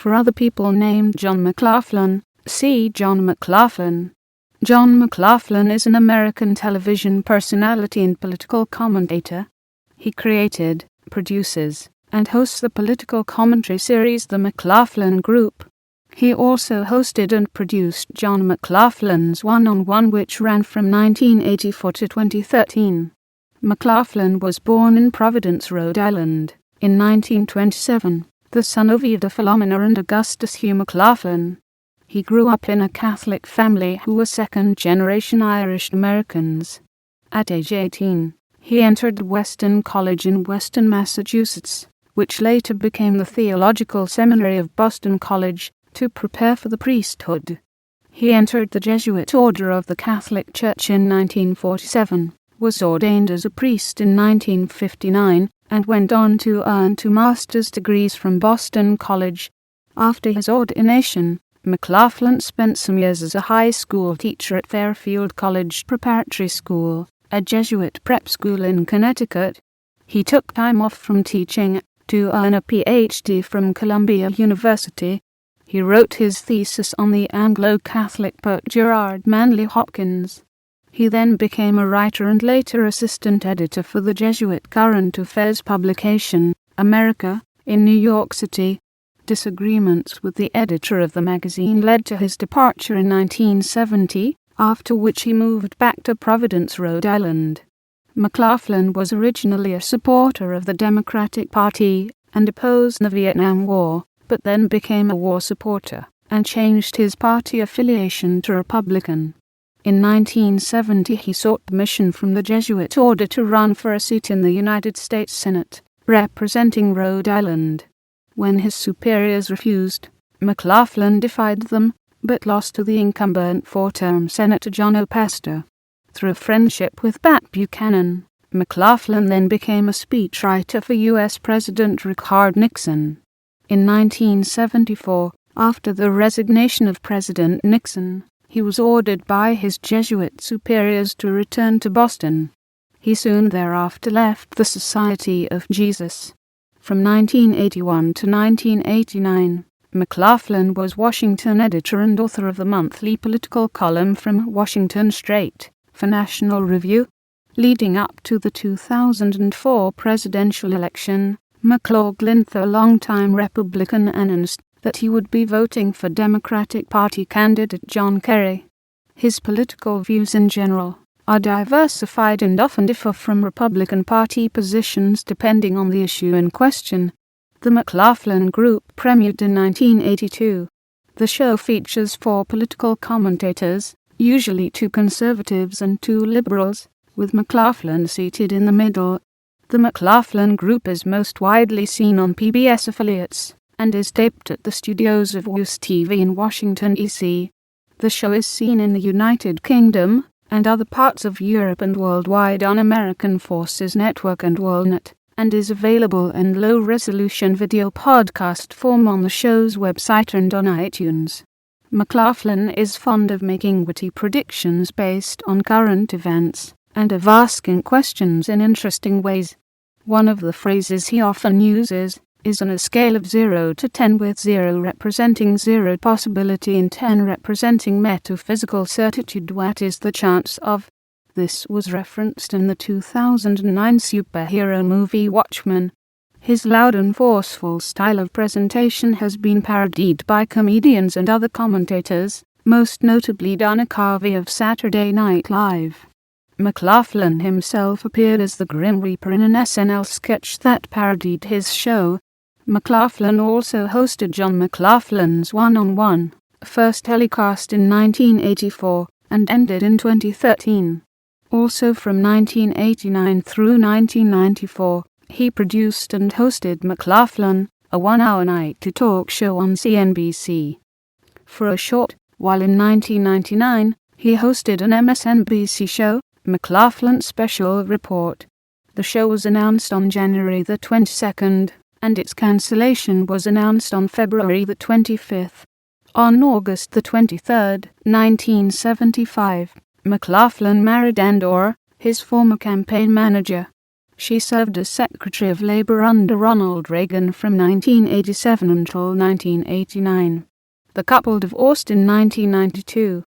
For other people named John McLaughlin, see John McLaughlin. John McLaughlin is an American television personality and political commentator. He created, produces, and hosts the political commentary series The McLaughlin Group. He also hosted and produced John McLaughlin's One-on-One, which ran from 1984 to 2013. McLaughlin was born in Providence, Rhode Island, in 1927, the son of either Philomena and Augustus Hugh McLaughlin. He grew up in a Catholic family who were second-generation Irish Americans. At age 18, he entered Weston College in Weston, Massachusetts, which later became the Theological Seminary of Boston College, to prepare for the priesthood. He entered the Jesuit order of the Catholic Church in 1947, was ordained as a priest in 1959, and went on to earn 2 master's degrees from Boston College. After his ordination, McLaughlin spent some years as a high school teacher at Fairfield College Preparatory School, a Jesuit prep school in Connecticut. He took time off from teaching to earn a Ph.D. from Columbia University. He wrote his thesis on the Anglo-Catholic poet Gerard Manley Hopkins. He then became a writer and later assistant editor for the Jesuit current affairs publication, America, in New York City. Disagreements with the editor of the magazine led to his departure in 1970, after which he moved back to Providence, Rhode Island. McLaughlin was originally a supporter of the Democratic Party and opposed the Vietnam War, but then became a war supporter and changed his party affiliation to Republican. In 1970 he sought permission from the Jesuit order to run for a seat in the United States Senate, representing Rhode Island. When his superiors refused, McLaughlin defied them, but lost to the incumbent 4-term Senator John Pastor. Through friendship with Pat Buchanan, McLaughlin then became a speechwriter for U.S. President Richard Nixon. In 1974, after the resignation of President Nixon, he was ordered by his Jesuit superiors to return to Boston. He soon thereafter left the Society of Jesus. From 1981 to 1989, McLaughlin was Washington editor and author of the monthly political column from Washington Straight for National Review. Leading up to the 2004 presidential election, McLaughlin, the longtime Republican, announced that he would be voting for Democratic Party candidate John Kerry. His political views in general are diversified and often differ from Republican Party positions depending on the issue in question. The McLaughlin Group premiered in 1982. The show features 4 political commentators, usually 2 conservatives and 2 liberals, with McLaughlin seated in the middle. The McLaughlin Group is most widely seen on PBS affiliates and is taped at the studios of WUS TV in Washington, D.C. The show is seen in the United Kingdom and other parts of Europe and worldwide on American Forces Network and WorldNet, and is available in low-resolution video podcast form on the show's website and on iTunes. McLaughlin is fond of making witty predictions based on current events, and of asking questions in interesting ways. One of the phrases he often uses is on a scale of 0 to 10, with 0 representing zero possibility and 10 representing metaphysical certitude. What is the chance of? This was referenced in the 2009 superhero movie Watchmen. His loud and forceful style of presentation has been parodied by comedians and other commentators, most notably Dana Carvey of Saturday Night Live. McLaughlin himself appeared as the Grim Reaper in an SNL sketch that parodied his show. McLaughlin also hosted John McLaughlin's One-on-One, first telecast in 1984 and ended in 2013. Also from 1989 through 1994, he produced and hosted McLaughlin, a 1-hour night-to-talk show on CNBC. For a short while in 1999, he hosted an MSNBC show, McLaughlin's Special Report. The show was announced on January the 22nd, and its cancellation was announced on February the 25th. On August the 23rd, 1975, McLaughlin married Andor, his former campaign manager. She served as Secretary of Labor under Ronald Reagan from 1987 until 1989. The couple divorced in 1992.